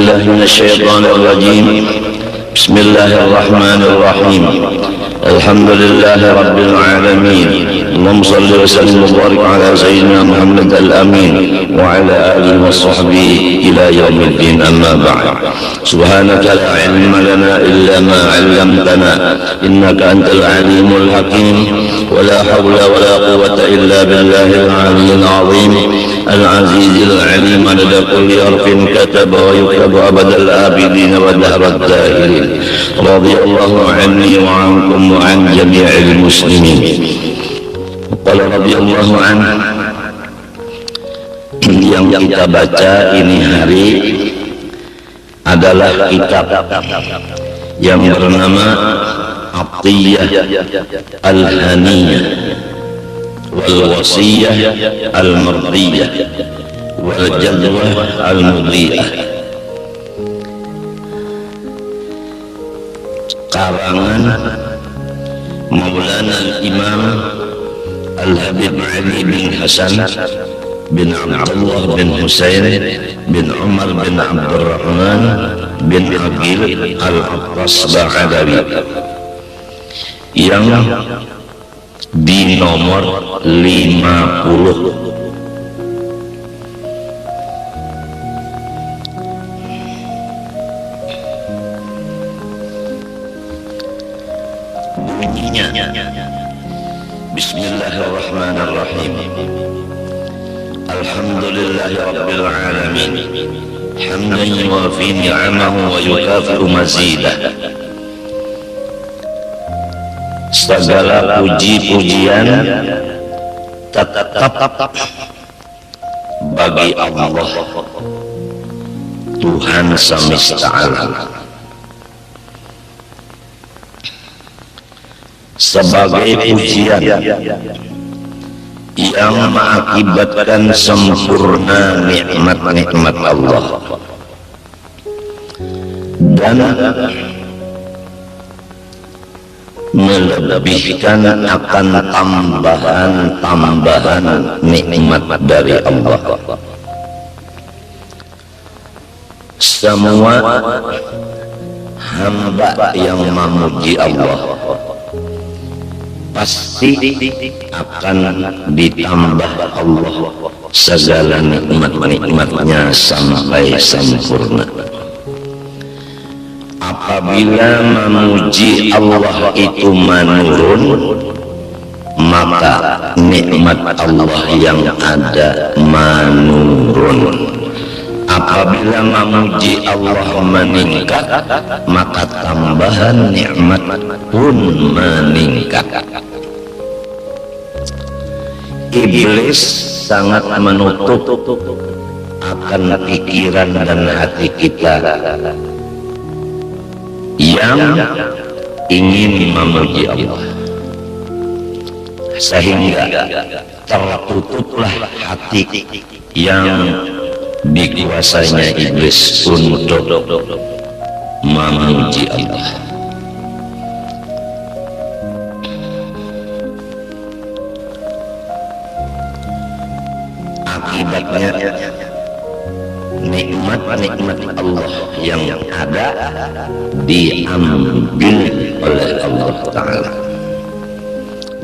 بالله من الشيطان الرجيم. بسم الله الرحمن الرحيم. الحمد لله رب العالمين. اللهم صل وسلم وبارك على سيدنا محمد الأمين وعلى آله وصحبه إلى يوم الدين. أما بعد، سبحانك لا علم لنا إلا ما علمتنا إنك أنت العليم الحكيم. ولا حول ولا قوة إلا بالله العلي العظيم العزيز العليم عدد كل حرف كتب ويكتب أبد الآبدين ودهر الداهرين. رضي الله عني وعنكم وعن جميع المسلمين. قال رضي الله عنه. Yang kita baca ini hari adalah kitab yang bernama Atiyah Al-Haniyah wal Wasiyah Al-Mardiyah wal Jadwah Al-Mudiyah, karangan Maulana Imam Al-Habib Ali bin Hasan bin Abdullah bin Husain bin Umar bin Abdurrahman bin Aqil Al-Abbas Ba'adawi, yang di nomor 50. Bunyinya, Bismillahirrahmanirrahim. Alhamdulillahi Rabbil Alamin, hamdan yuwafi ni'amahu wa yukafi'u mazidah. Segala puji-pujian tetap bagi Allah, Tuhan semesta alam, sebagai pujian yang mengakibatkan sempurna nikmat-nikmat Allah dan melebihkan akan tambahan-tambahan nikmat dari Allah. Semua hamba yang memuji Allah pasti akan ditambah Allah segala nikmat-nikmatnya sampai sempurna. Apabila memuji Allah itu menurun, maka nikmat Allah yang ada menurun. Apabila memuji Allah meningkat, maka tambahan nikmat pun meningkat. Iblis sangat menutup akan pikiran dan hati kita yang ingin memuji Allah, sehingga tertutuplah hati yang dikuasainya iblis untuk memuji Allah. Akibatnya nikmat-nikmat Allah yang ada diambil oleh Allah Ta'ala.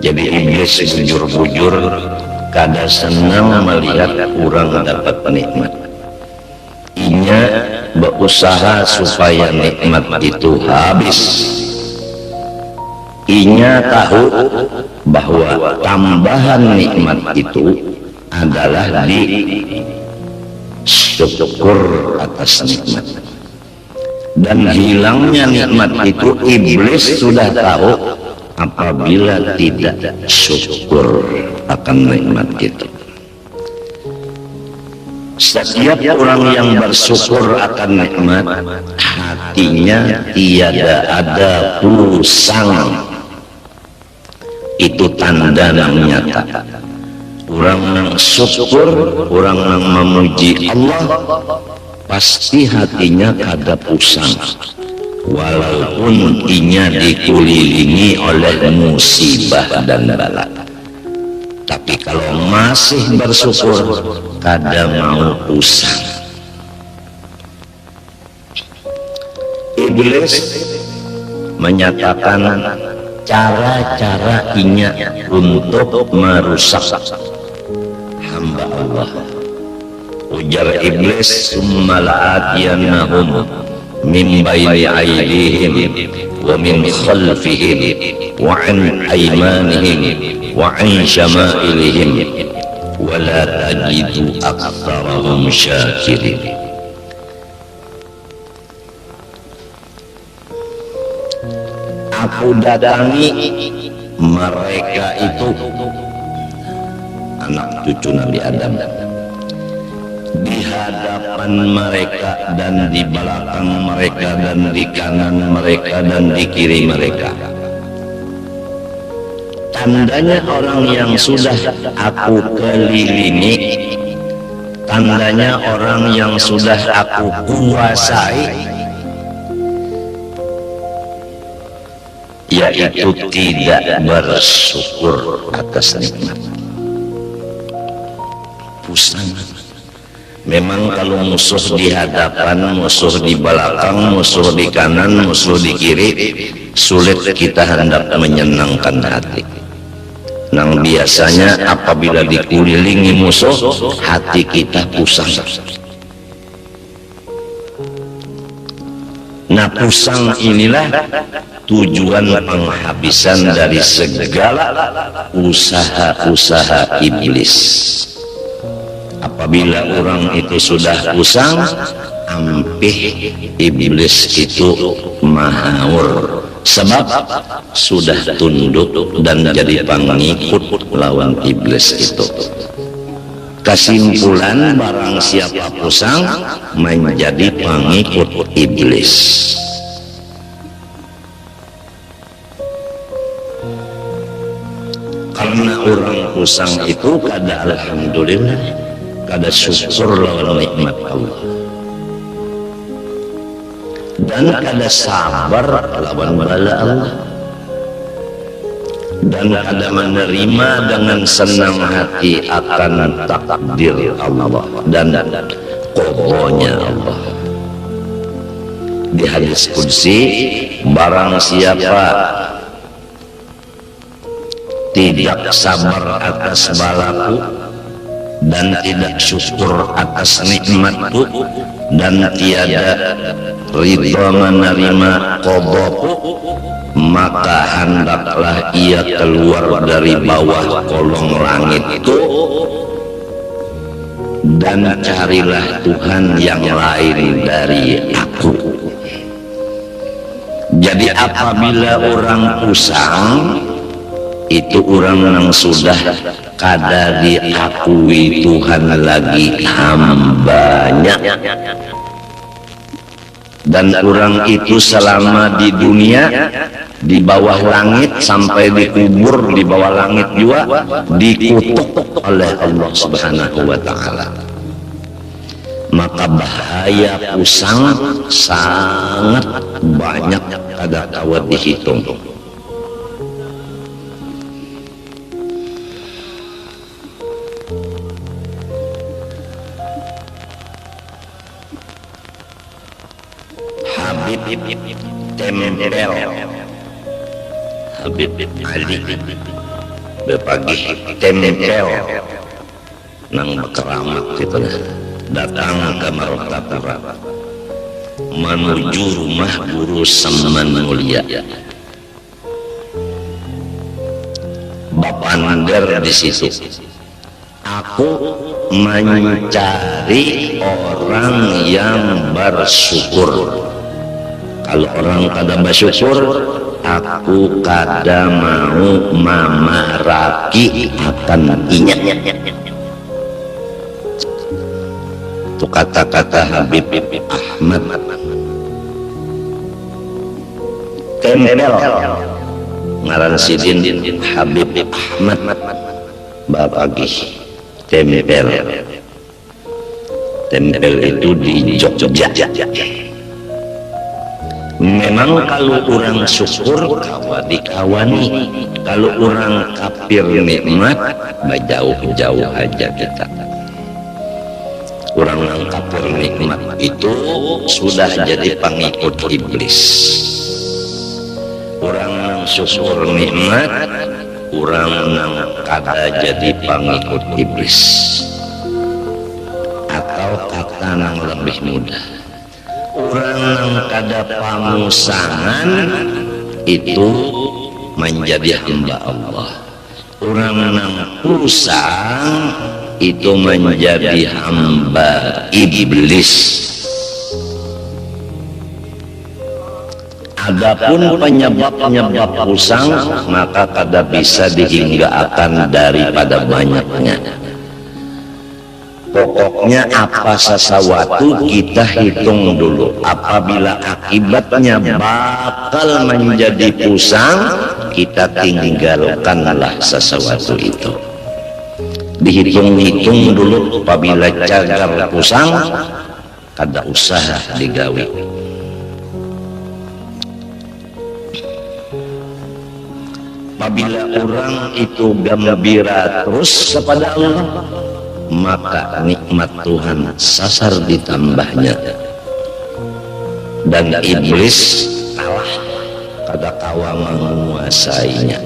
Jadi iblis bujur-bujur kada senang melihat orang dapat nikmat. Inya berusaha supaya nikmat itu habis. Inya tahu bahwa tambahan nikmat itu adalah di syukur atas nikmat, dan hilangnya nikmat itu iblis sudah tahu apabila tidak syukur akan nikmat itu. Setiap orang yang bersyukur akan nikmat, hatinya tiada ada pusang. Itu tanda yang nyata. Orang yang syukur, orang yang memuji Allah, pasti hatinya kada pusang, walaupun inya dikelilingi oleh musibah dan bala. Tapi kalau masih bersyukur, kada mau pusang. Iblis menyatakan cara-cara inya untuk merusak hamba Allah. Ujar Iblis, summa la'atiyannahum min bayni aydihim wa min khalfihim wa an aymanihim wa an syama'ilihim wa la tajidu aktsarahum syakirin. Aku datangi mereka itu, anak cucu Nabi Adam, di hadapan mereka dan di belakang mereka dan di kanan mereka dan di kiri mereka. Tandanya orang yang sudah aku kelilingi, tandanya orang yang sudah aku kuasai, yaitu tidak bersyukur atas nikmat. Pusing. Memang kalau musuh di hadapan, musuh di belakang, musuh di kanan, musuh di kiri, sulit kita hendak menyenangkan hati. Nang biasanya apabila dikelilingi musuh, hati kita pusing. Nah, pusing inilah tujuan penghabisan dari segala usaha-usaha iblis. Apabila orang itu sudah pusing, ampih iblis itu mahaur, sebab sudah tunduk dan jadi pengikut lawan iblis itu. Kesimpulan, barang siapa pusing menjadi pengikut iblis. Karena orang pusing itu kada alhamdulillah, kada syukur lawan nikmat Allah, dan kada sabar lawan bala Allah, dan kada menerima dengan senang hati akan takdir Allah dan qadanya Allah. Di hadis qudsi, barang siapa tidak sabar atas balaku dan tidak syukur atas nikmatku dan tiada ridha menerima qadaku, maka hendaklah ia keluar dari bawah kolong langitku dan carilah Tuhan yang lain dari aku. Jadi apabila orang pusing, itu orang yang sudah kada diakui Tuhan lagi hambanya, dan orang itu selama di dunia di bawah langit sampai dikubur di bawah langit juga dikutuk oleh Allah Subhanahu wa ta'ala. Maka bahaya pusing sangat banyak, kada dapat dihitung. Tempel Habib Ali berpagi tempel nang berkeramat gitu, datang ke Martapura menuju rumah guru Saman Mulia. Bapak Nander di situ. Aku mencari orang yang bersyukur. Kalau orang kada bersyukur, aku kada mau memaraki akan inya. Itu kata-kata Habib Ahmad. Tempel ngaran sidin Habib Ahmad babagi tempel. Tempel itu di Jogja. Memang kalau orang syukur dikawani, kalau orang kafir nikmat jauh-jauh aja kita. Orang yang kafir nikmat itu sudah jadi pengikut iblis. Orang yang syukur nikmat, orang yang kada jadi pengikut iblis. Atau kata yang lebih mudah, orang yang kada pamusangan itu menjadi hamba Allah. Orang yang pusang itu menjadi hamba iblis. Adapun penyebab-penyebab pusang maka kada bisa dihinggakan daripada banyaknya. Pokoknya apa sesuatu kita hitung dulu. Apabila akibatnya bakal menjadi pusang, kita tinggalkanlah sesuatu itu. Dihitung-hitung dulu. Apabila cagar pusang, kada usah digawe. Apabila orang itu gembira terus kepada Allah, maka nikmat Tuhan sasar ditambahnya, dan iblis kalah, kada kawa menguasainya.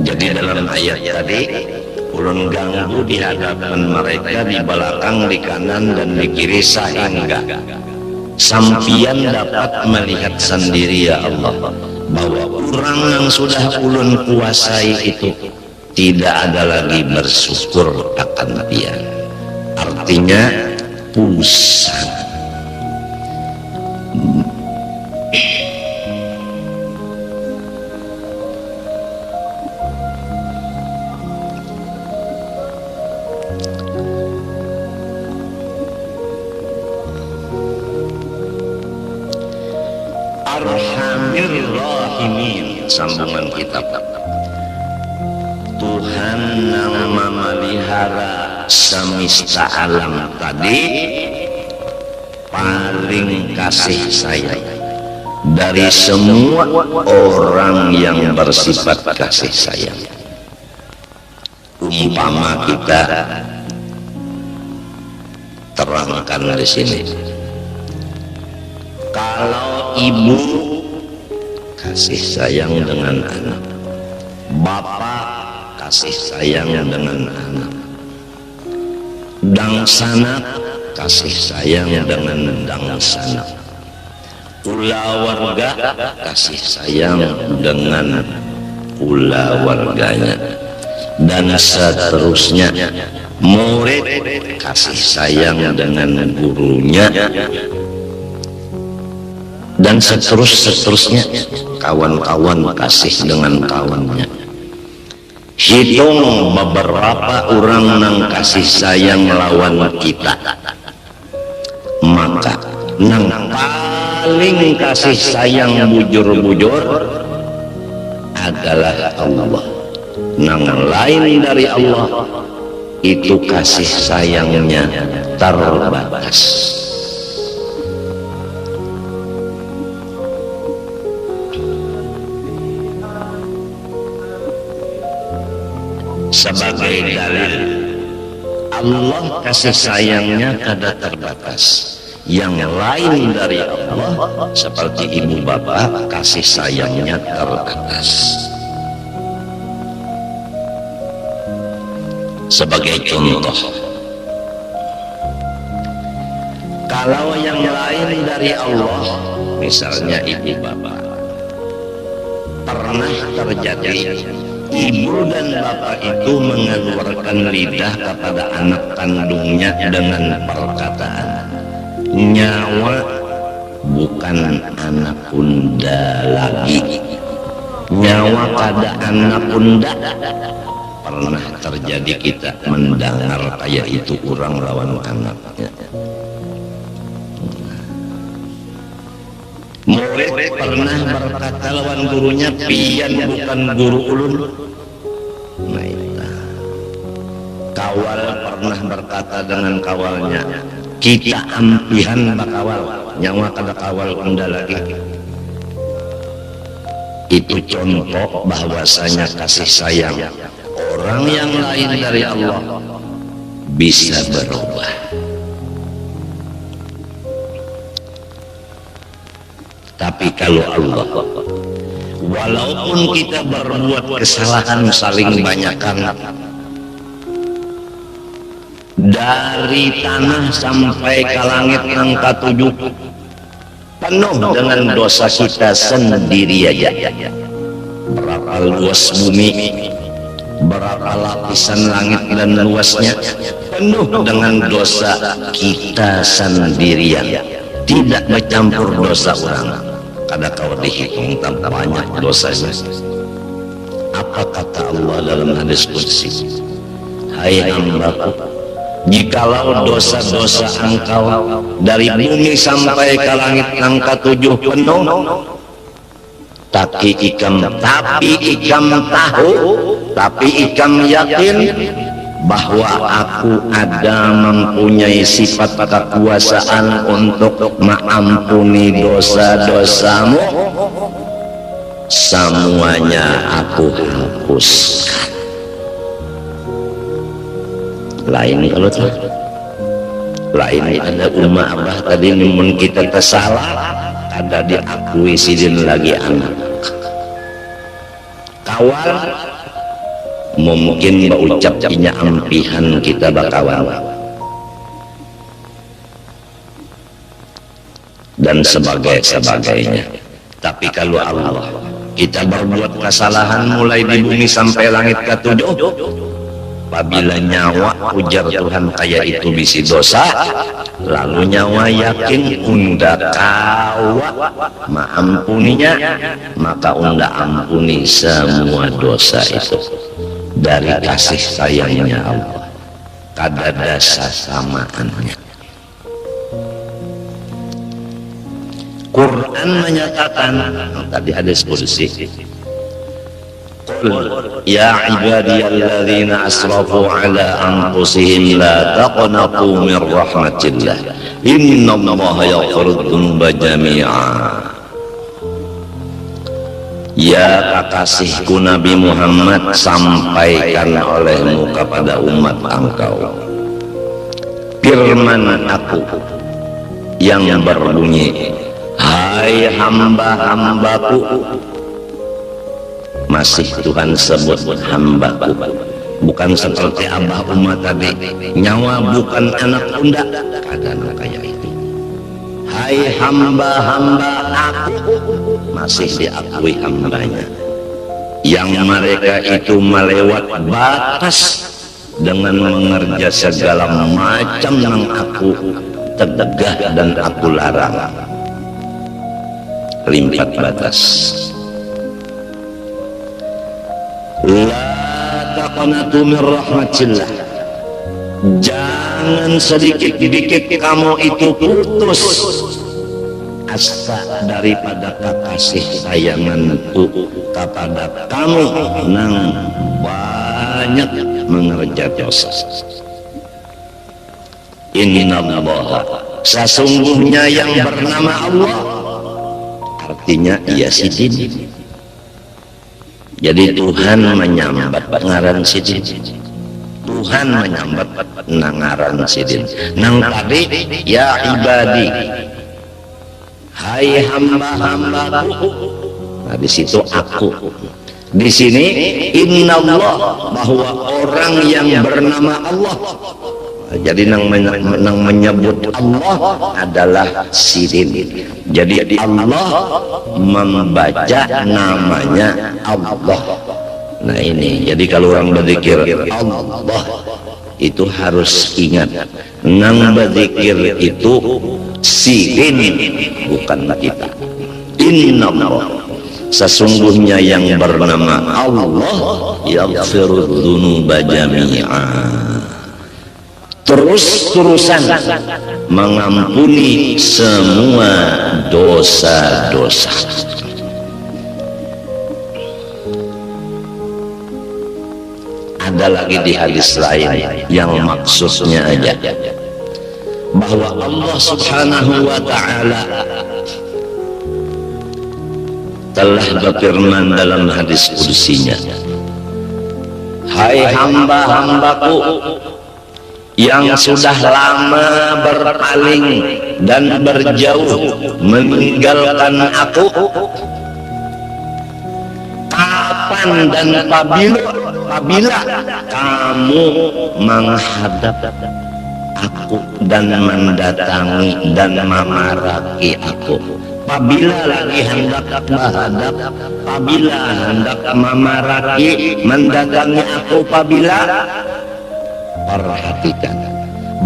Jadi dalam ayat tadi, ulun ganggu di hadapan mereka, di belakang, di kanan dan di kiri, sehingga sampian dapat melihat sendiri ya Allah, bahwa orang yang sudah ulun kuasai itu tidak ada lagi bersyukur akan dia. Artinya pusang. Arhamir Rahimin, sambungan kitab. Tuhan yang memelihara semesta alam tadi paling kasih sayang dari semua orang yang bersifat kasih sayang. Umpama kita terangkan di sini. Kalau ibu kasih sayang dengan anak, bapak kasih sayang dengan anak, dangsanak kasih sayang dengan dangsanak, ula warga kasih sayang dengan ula warganya, dan seterusnya. Murid kasih sayang dengan gurunya, dan seterusnya. Kawan-kawan kasih dengan kawannya. Hitung beberapa orang yang kasih sayang melawan kita, maka yang paling kasih sayang bujur-bujur adalah Allah. Yang lain dari Allah itu kasih sayangnya terbatas. Sebagai dalil, Allah kasih sayangnya kada terbatas. Yang lain dari Allah seperti ibu bapak kasih sayangnya terbatas. Sebagai contoh, kalau yang lain dari Allah, misalnya ibu bapak, pernah terjadi ibu dan bapak itu mengeluarkan lidah kepada anak kandungnya dengan perkataan, nyawa bukan anak unda lagi, nyawa kada anak unda. Pernah terjadi kita mendengar kayak itu orang lawan anaknya. Murid pernah berkata lawan gurunya, pian bukan guru ulun. Nah, itu. Kawal pernah berkata dengan kawalnya, kita ampihan bakawal, nyawa kada kawal unda lagi. Itu contoh bahwasanya kasih sayang orang yang lain dari Allah bisa berubah. Tapi kalau Allah, walaupun kita berbuat kesalahan saling banyakkan, dari tanah sampai ke langit angka 7 penuh dengan dosa kita sendiri aja. Berapa luas bumi, berapa lapisan langit dan luasnya, penuh dengan dosa kita sendirian, tidak bercampur dosa orang. Kada kau dihitung tak banyak dosanya. Apa kata Allah dalam hadis qudsi? Hai hambaku, jikalau dosa-dosa engkau dari bumi sampai ke langit angka 7 penuh, tapi ikam tahu, tapi ikam yakin bahwa aku ada mempunyai sifat kekuasaan untuk mengampuni dosa-dosamu, semuanya aku hapuskan. Lain kalau tuh lain ada umat abah tadi namun kita tersalah ada diakui sidin lagi anak kawan mungkin berucap inya ampihan kita bakawan dan sebagainya. Tapi kalau Allah kita berbuat kesalahan mulai di bumi sampai langit ke-7, apabila nyawa ujar Tuhan kayak itu bisi dosa, lalu nyawa yakin unda kawa maampuninya, maka unda ampuni semua dosa itu dari kasih sayangnya Allah. Kada dasa samaannya. Quran menyatakan tadi hadis qudsi, qul ya ibadiyalladzina asrafu ala anfusihim la taqnatu min rahmatillah innallaha yaghfiru dzunuba jami'a. Ya kekasihku Nabi Muhammad, sampaikan olehmu kepada umat engkau firman aku yang berbunyi, hai hamba-hambaku. Masih Tuhan sebut hambaku, bukan seperti abah umat tadi, nyawa bukan anak unda, kadang kayak itu. Hai hamba-hamba aku, masih diakui hambanya. Yang mereka itu melewat batas dengan mengerja segala macam yang aku tegah dan aku larang, limpat batas. La taqnatu min rahmatillah, jangan sedikit-sedikit kamu itu putus asa daripada kasih sayanganku kepada kamu nang banyak mengerja dosa. Innallaha, sesungguhnya yang bernama Allah, artinya ia sidin. Jadi Tuhan menyambat ngaran sidin, Tuhan menyambat ngaran sidin. Nang tadi ya ibadi, hai hamba-hambaku. Nah di situ aku. Di sini innallah, bahwa orang yang bernama Allah. Jadi nang menyebut Allah adalah sidin. Jadi Allah membaca namanya Allah. Nah ini, jadi kalau orang berzikir Allah itu harus ingat, nang berzikir itu sidin, bukan kita. Innallah, sesungguhnya yang bernama Allah yaghfiru dzunuba jami'a, terus-terusan mengampuni semua dosa-dosa. Ada lagi di hadis lain yang maksudnya aja bahwa Allah subhanahu wa ta'ala telah berfirman dalam hadis qudsinya, hai hamba-hambaku yang sudah lama berpaling dan berjauh meninggalkan aku, kapan dan apabila kamu menghadap aku dan mendatangi dan memaraki aku, apabila lagi hendak menghadap, apabila hendak memaraki mendatangi aku, apabila, perhatikan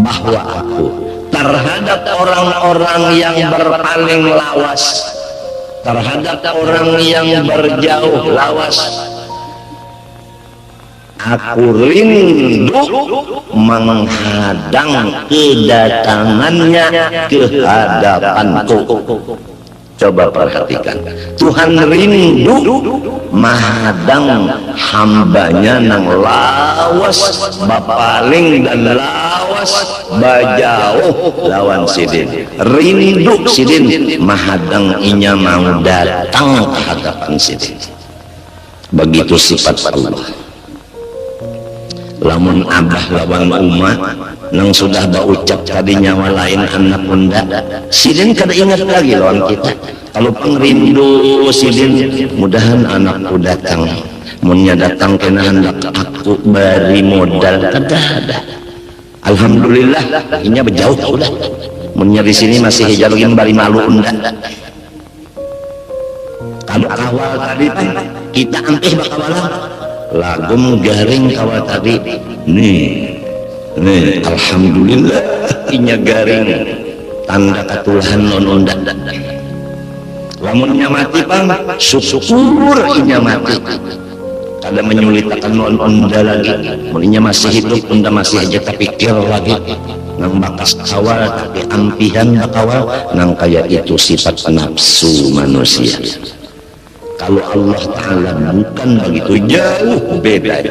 bahwa aku terhadap orang-orang yang berpaling lawas, terhadap orang yang berjauh lawas, aku rindu menghadang kedatangannya ke hadapanku. Coba perhatikan, Tuhan rindu menghadang hambanya nang lawas bapaling dan lawas bajauh lawan sidin. Rindu sidin menghadang inya mau datang ke hadapan sidin. Begitu sifat Allah. Lamun abah lawan umat nang sudah berucap tadi nyawa lain anak bunda, sidin kada ingat lagi lawan kita. Kalau pengrindu sidin, mudahan anakku datang, munnya datang kena hendak aku beri modal kada ada. Alhamdulillah inya berjauh udah, munnya di sini masih hijau lagi bari malu unda. Kalau awal tadi kita ampih bakawalan lagum garing kawal tadi nih alhamdulillah inya garing tanda katulahan non unda. Lamunnya mati pang syukur inya mati kada menyulitakan non unda lagi. Muninya masih hidup unda masih aja terpikir lagi nang bakas kawal tapi ampihan bakawal nang kaya itu sifat nafsu manusia. Kalau Allah Ta'ala bukan begitu, jauh beda.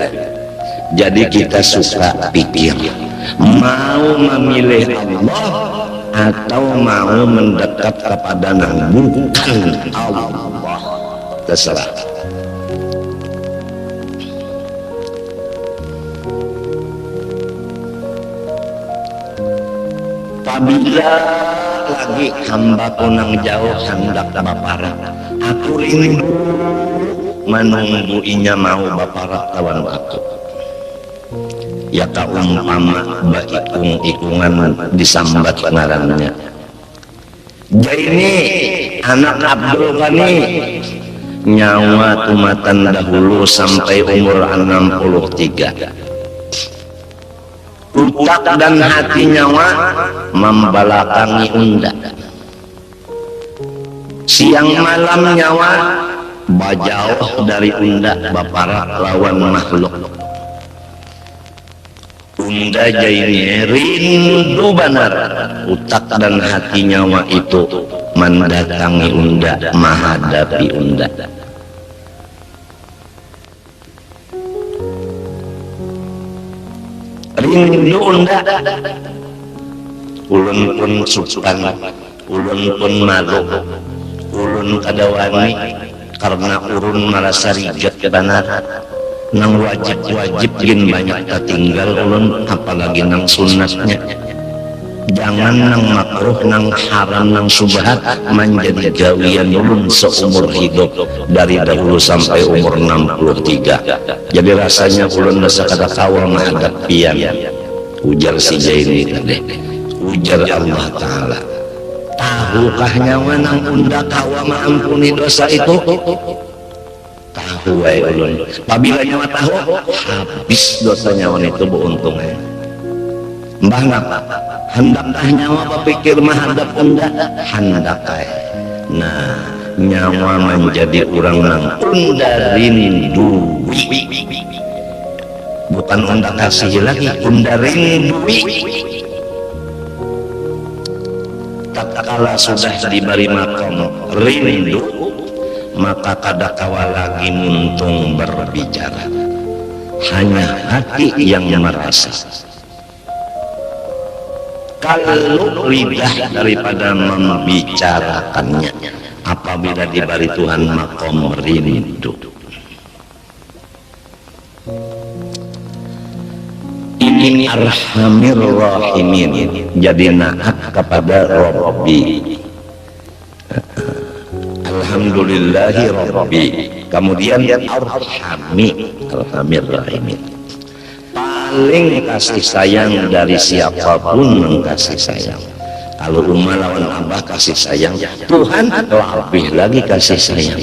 Jadi kita suka pikir mau memilih Allah atau mau mendekat kepada yang bukan Allah. Terserah. Apabila lagi hamba nang jauh hendak baparak, aku rindu menunggu inya mau baparak lawan aku. Ya kaumpama baikung-ikungan disambat ngarannya. Jaini anak Abdul Ghani nyawa tumatan dahulu sampai umur 63. Utak dan hati nyawa membelakangi unda. Siang malam nyawa bajauh dari unda baparak lawan makhluk. Unda jaini rindu benar, utak dan hati nyawa itu mendatangi unda, menghadapi unda. Rindu unda, ulun pun sukan, ulun pun malu, ulun kadawani karena urun merasa rigat benar. Nang wajib gin banyak tertinggal ulun, apalagi nang sunatnya. Jangan nang makruh, nang haram, nang subhat menjadi gawian ulun seumur hidup dari dahulu sampai umur 63. Jadi rasanya ulun rasa kada kawal menghadapian. Ujar si Jaini tadi, ujar Allah Ta'ala, tahukah nyawa nang unda kawa maampuni dosa itu? Tahu wae ulun. Apabila nyawa tahu, habis dosa nyawa itu beruntungnya. Mbah ngapa? Hendakkah nyawa berpikir menghadap unda? Hendakkah. Nah, nyawa menjadi orang nang unda rindui. Bukan unda kasih lagi, unda rindui. Tatkala sudah diberi makom rindu, maka kada kawa lagi muntung berbicara, hanya hati yang merasa. Kalau lidah daripada membicarakannya, apabila diberi Tuhan makom rindu. Ini arhamir rahimin, jadi naat kepada Rabbi. Alhamdulillahi Rabbi. Kemudian arhamir rahimin, paling kasih sayang dari siapapun mengkasih sayang. Kalau Umma lawan Abah kasih sayang, Tuhan lebih lagi kasih sayang.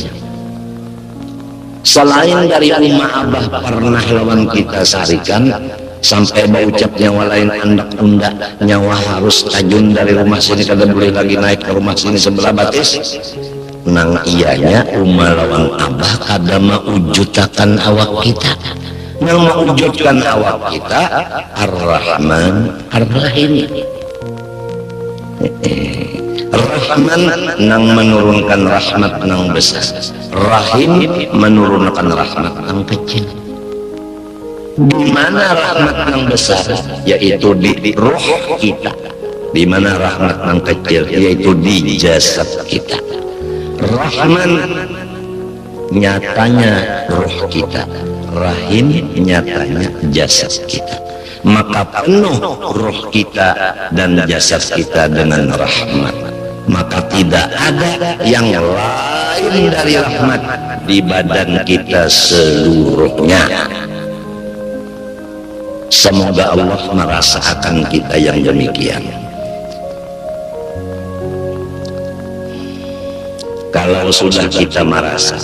Selain dari Umma Abah pernah lawan kita sarikan, sampai berucap nyawa lain andak tunda, nyawa harus tajun dari rumah sini kada boleh lagi naik ke rumah sini sebelah batis. Nang iyanya Umma lawan Abah kada maujutakan awak kita. Nang maujudkan awak kita Ar-Rahman Ar-Rahim. Rahman nang menurunkan rahmat nang besar, Rahim menurunkan rahmat nang kecil. Di mana rahmat nang besar, yaitu di roh kita. Di mana rahmat nang kecil, yaitu di jasad kita. Rahman nyatanya roh kita, Rahim nyatanya jasad kita. Maka penuh roh kita dan jasad kita dengan rahmat, maka tidak ada yang lain dari rahmat di badan kita seluruhnya. Semoga Allah merasakan kita yang demikian. Kalau sudah kita merasa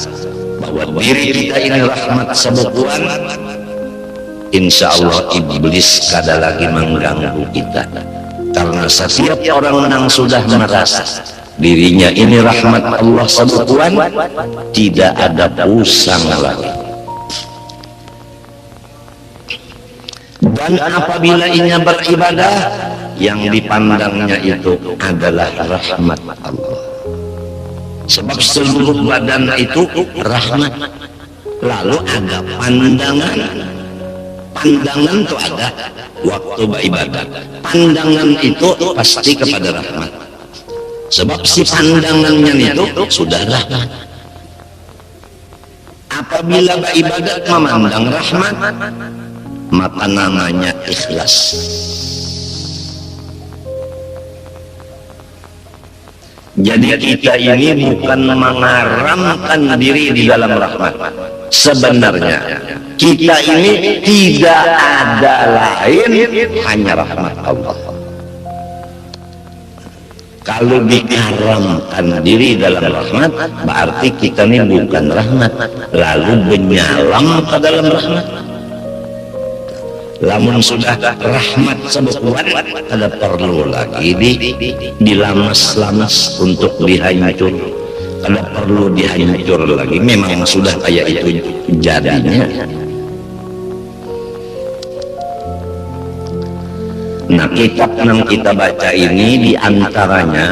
bahwa diri kita ini rahmat sebukuan, insya Allah iblis kada lagi mengganggu kita. Karena setiap orang yang sudah merasa dirinya ini rahmat Allah sebukuan, tidak ada pusang lagi. Dan apabila ia beribadah, yang dipandangnya itu adalah rahmat Allah. Sebab seluruh badan itu rahmat. Lalu ada pandangan. Pandangan itu ada waktu beribadah. Pandangan itu pasti kepada rahmat. Sebab si pandangannya itu sudah rahmat. Apabila beribadah memandang rahmat, maka namanya ikhlas. Jadi kita ini bukan mengaramkan diri di dalam rahmat. Sebenarnya kita ini tidak ada lain, hanya rahmat Allah. Kalau dikaramkan diri dalam rahmat, berarti kita ini bukan rahmat, lalu menyalam ke dalam rahmat. Lamun sudah rahmat sebukuan, ada perlu lagi dilamas-lamas untuk dihancur. Ada perlu dihancur lagi. Memang sudah kayak itu jadinya. Nah, kitab yang kita baca ini diantaranya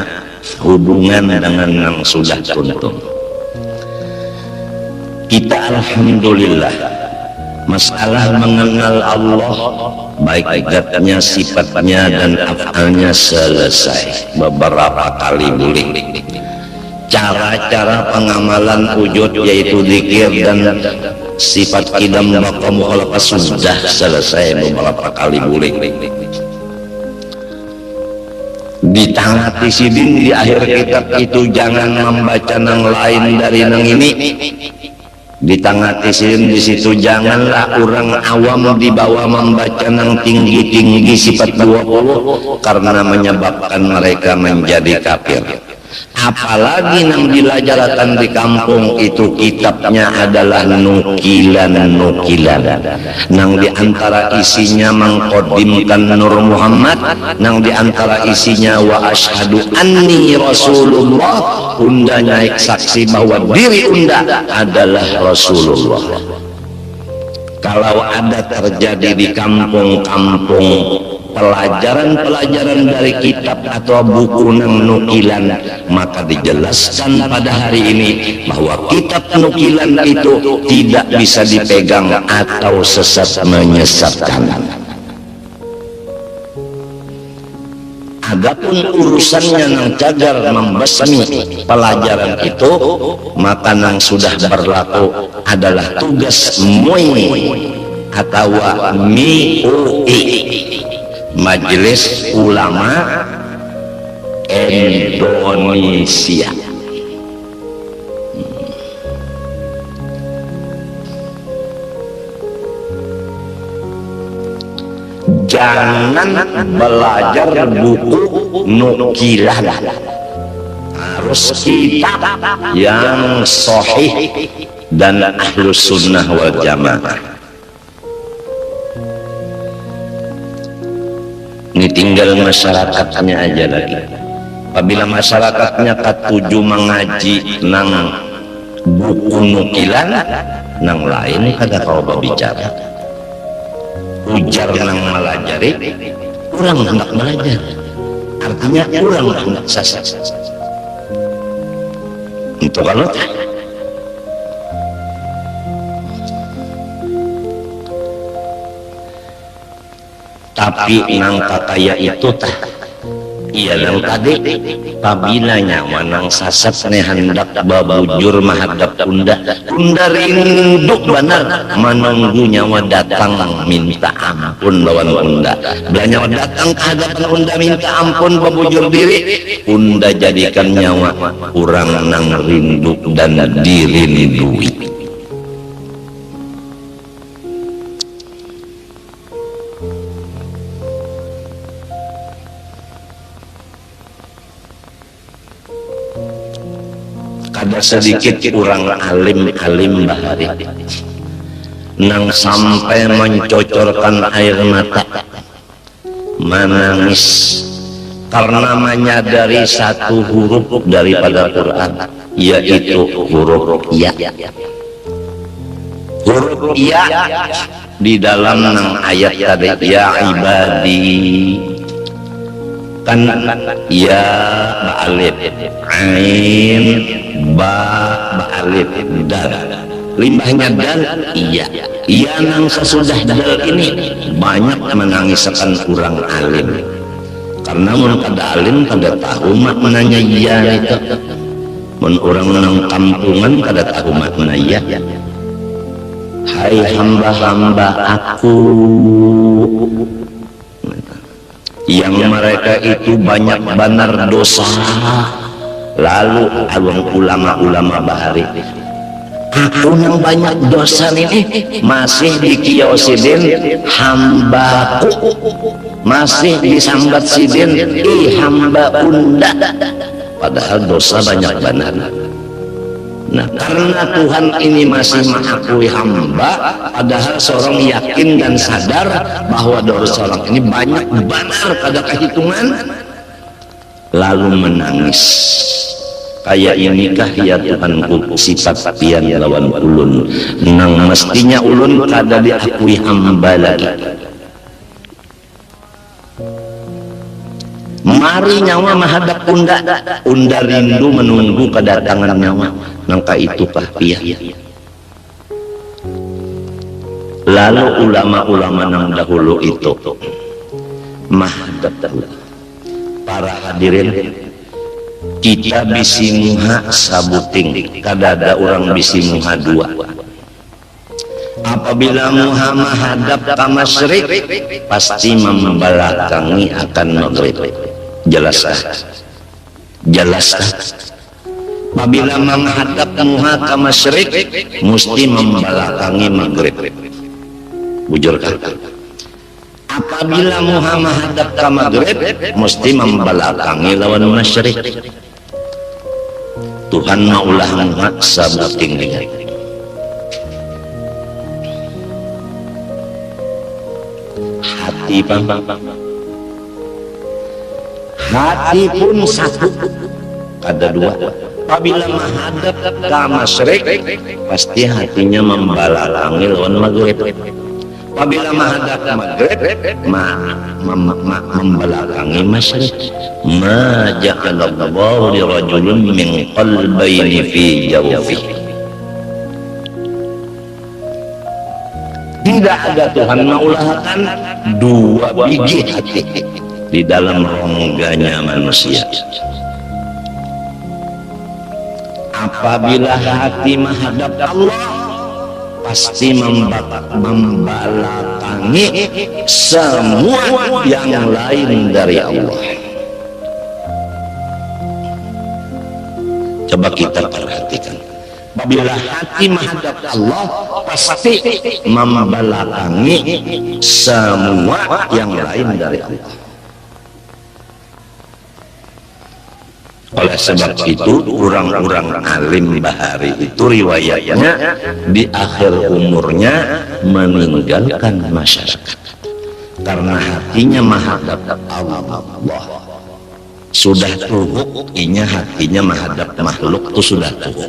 hubungan dengan yang sudah tuntung. Kita alhamdulillah masalah mengenal Allah, baik zatnya, sifatnya dan afalnya selesai beberapa kali boleh. Cara-cara pengamalan wujud yaitu zikir dan sifat qidam baqa mukhalafah sudah selesai beberapa kali boleh. Ditangati sidin di akhir kitab itu jangan membaca nang lain dari nang ini. Ditangatisin di situ janganlah orang awam dibawa membaca nang tinggi-tinggi sifat 20 karena menyebabkan mereka menjadi kafir. Apalagi nang dilajarkan di kampung itu kitabnya adalah nukilan-nukilan. Nang diantara isinya mengkodimkan Nur Muhammad, nang diantara isinya wa asyhadu anni Rasulullah, unda naik saksi bahwa diri unda adalah Rasulullah. Kalau ada terjadi di kampung-kampung pelajaran-pelajaran dari kitab atau buku nang nukilan, maka dijelaskan pada hari ini bahwa kitab nukilan itu tidak bisa dipegang atau sesat menyesatkan. Adapun urusannya nang cagar membasmi pelajaran itu, maka nang sudah berlaku adalah tugas MUI atau MUI, Majelis Ulama Indonesia. Jangan belajar buku nukilan, harus kitab yang sahih dan ahlus sunnah wal jamaah. Ini tinggal masyarakatnya aja lagi. Apabila masyarakatnya katuju mengaji nang buku nukilan, nang lain kada kau berbicara. Ujar nang melajari, kurang hendak belajar. Artinya kurang hendak sasar. Itu kalau tapi nang kakaya itu tah iya nang tadi pabila nyawa nang sasat ne hendak babujur mahadap unda rindu benar menunggu nyawa datang minta ampun lawan unda. Bila nyawa datang ke hadapan unda minta ampun babujur diri, unda jadikan nyawa kurang nang rindu dan dirindui. Ada sedikit kurang alim bahari nang sampai mencocorkan air mata, menangis karena menyadari satu huruf daripada Quran, yaitu huruf ya. Huruf ya di dalam nang ayat tadi, ya ibadi, kan ya ba'alif, ain ba alif dal, limbahnya dal iya. Iya nang sesudah dal ini banyak menangiskan kurang alim, karena mun kada alim kada tahu maknanya iya itu. Mun orang nang kampungan kada tahu makna iya. Hai hamba-hamba aku yang mereka itu banyak benar dosa. Lalu awang ulama-ulama bahari, aku nang banyak dosa ini masih dikiosidin hambaku, masih disambat sidin hamba unda, padahal dosa banyak benar. Nah, karena Tuhan ini masih mengakui hamba, padahal seorang yakin dan sadar bahwa dosa orang ini banyak benar pada kehitungan, lalu menangis. Kayak inikah ya Tuhanku sifat pian lawan ulun nang mestinya ulun kada diakui hamba lagi. Mari nyawa menghadap unda rindu menunggu kedatangan nyawa, nangka itu kah pian. Lalu ulama-ulama nang dahulu itu menghadap para hadirin, kita bisi muha sabuting, kada ada orang bisi muha dua. Apabila muha menghadap ke masyrik, pasti membelakangi akan maghrib. Jelaskah? Jelaskah? Apabila menghadap muha ke masyrik, mesti membelakangi maghrib. Bujurkah? Apabila Muhammad hadap ke maghrib, mesti membelakangi lawan masyrik. Tuhan maulah Muhammad sabuting dengan hati hati pun satu, ada dua. Apabila menghadap ke masyrik, pasti hatinya membelakangi lawan maghrib. Apabila menghadap maghrib, membelakangi masyrik. Ma ja'alallahu li rajulin min qalbayni fi jawfihi. Tidak ada Tuhan maulahakan dua biji hati. di dalam rongganya manusia. Apabila hati menghadap Allah, pasti membelakangi semua yang lain dari Allah. Coba kita perhatikan, apabila hati menghadap Allah, pasti membelakangi semua yang lain dari Allah. Oleh sebab itu, orang-orang alim bahari itu riwayatnya di akhir umurnya meninggalkan masyarakat karena hatinya menghadap Allah. Sudah tuhuk, hatinya menghadap makhluk itu sudah tuhuk.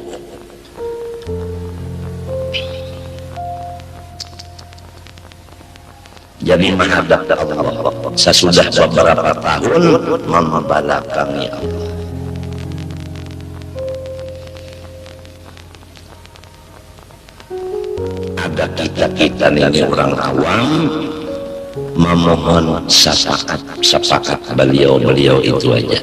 Jadi menghadap Allah sesudah beberapa tahun membelakangi Allah. Ada kita ini orang awam memohon syafaat beliau itu aja.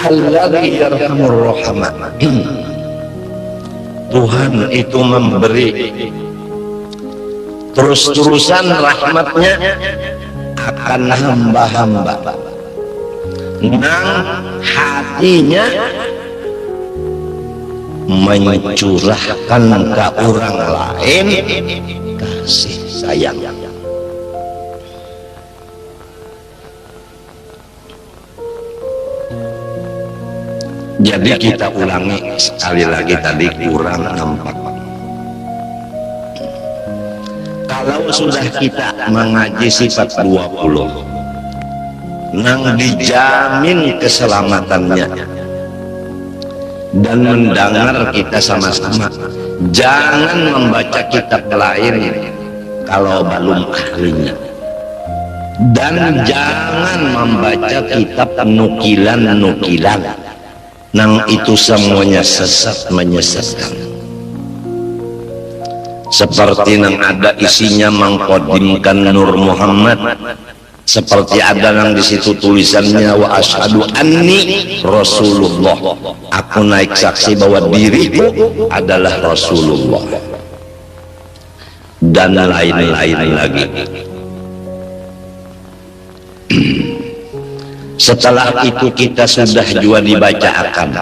Alladzi yarhamur rahman. Tuhan itu memberi terus-terusan rahmatnya akan hamba-hamba. Nang hatinya mencurahkan ke orang lain kasih sayang. Jadi kita ulangi sekali lagi, tadi kurang nampak. Kalau sudah kita mengaji sifat 20, nang dijamin keselamatannya, dan mendengar kita sama-sama, jangan membaca kitab lain kalau belum ahlinya, dan jangan membaca kitab nukilan-nukilan, nang itu semuanya sesat menyesatkan. Seperti nang ada isinya mengkodimkan Nur Muhammad, seperti ada yang di situ tulisannya wa asyhadu anni Rasulullah, aku naik saksi bahwa diriku adalah Rasulullah, dan lain-lain lagi. Setelah itu kita sudah juga dibacakan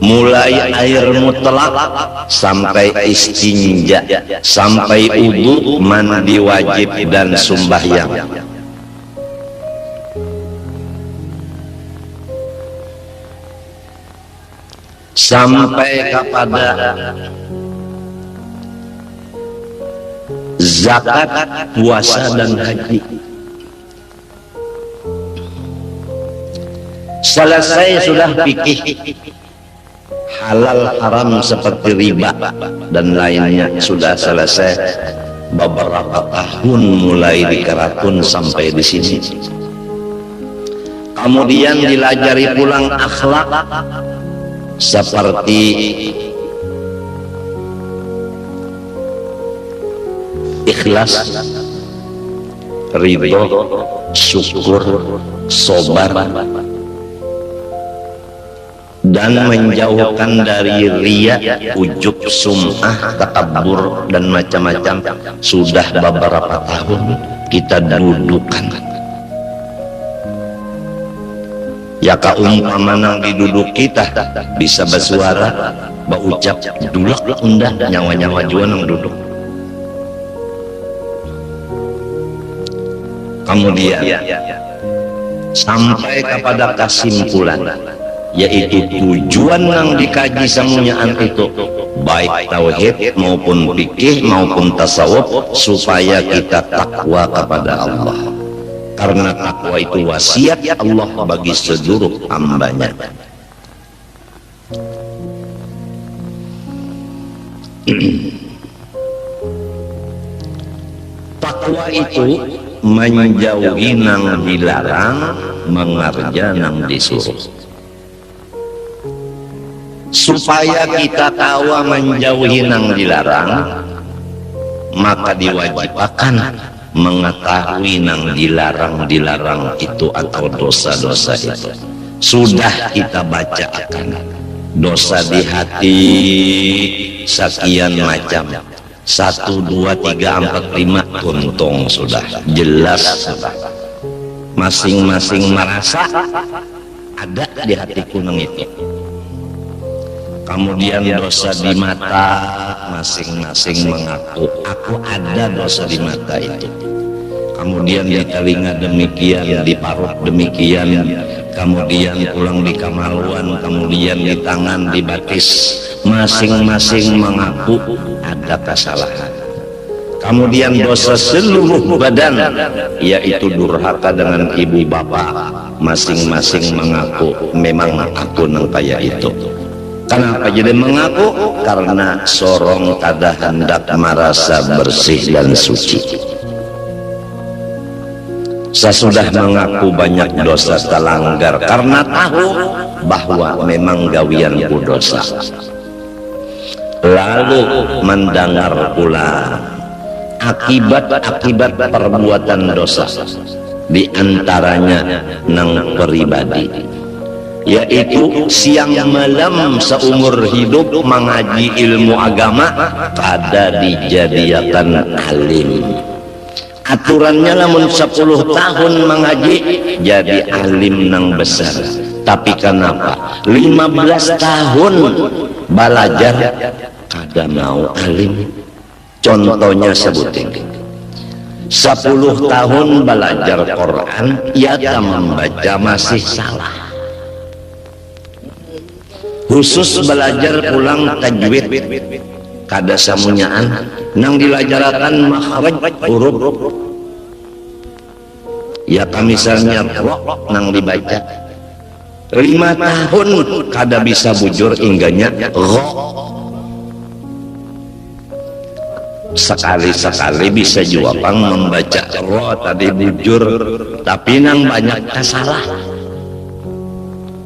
mulai air mutlak sampai istinja, sampai wudu, mandi wajib dan sembahyang. Sampai kepada zakat, puasa dan haji. Selesai sudah fikih halal haram seperti riba dan lainnya sudah selesai beberapa tahun, mulai di Keratun sampai di sini. Kemudian dilajari pulang akhlak seperti ikhlas, ridho, syukur, sabar, dan menjauhkan dari riya, ujub, sum'ah, takabur dan macam-macam. Sudah beberapa tahun kita dudukkan. Ya kaumpama nang diduduk kita bisa bersuara, berucap, dulak undah nyawa-nyawa jua nang duduk. Kemudian sampai kepada kesimpulan, yaitu tujuan yang dikaji semuanya itu, baik tauhid maupun fikih maupun tasawuf, supaya kita takwa kepada Allah. Karena takwa itu wasiat Allah bagi seluruh hambanya. Takwa itu menjauhi nang dilarang, mengerja nang disuruh. supaya kita tahu menjauhi nang dilarang, maka diwajibkan mengetahui nang dilarang itu atau dosa-dosa itu. Sudah kita baca akan dosa di hati sekian macam, 1, 2, 3, 4, 5 tuntung sudah jelas sudah. Masing-masing merasa ada di hatiku nang itu. Kemudian dosa di mata, masing-masing mengaku aku ada dosa di mata itu. Kemudian di telinga demikian, di parut demikian, kemudian pulang di kemaluan, kemudian di tangan, di batis, masing-masing mengaku ada kesalahan. Kemudian dosa seluruh badan, yaitu durhaka dengan ibu bapak, masing-masing mengaku memang aku nang kaya itu. Kenapa jadi mengaku? Karena sorong kada hendak merasa bersih dan suci. Sesudah mengaku banyak dosa terlanggar karena tahu bahwa memang gawianku dosa. Lalu mendengar pula akibat-akibat perbuatan dosa, di antaranya nang pribadi, yaitu siang malam seumur hidup mengaji ilmu agama kada dijadiakan alim. Aturannya lamun 10 tahun mengaji jadi alim nang besar, tapi kenapa 15 tahun belajar kada mau alim? Contohnya sebutin 10 tahun belajar Quran, ia membaca masih salah. Khusus belajar pulang tajwid kada samunyaan, nang dilajarakan makhraj huruf ya misalnya ro nang dibaca 5 tahun kada bisa bujur hingganya ro. Sekali-sekali bisa juga pang membaca ro tadi bujur, tapi nang banyak salah.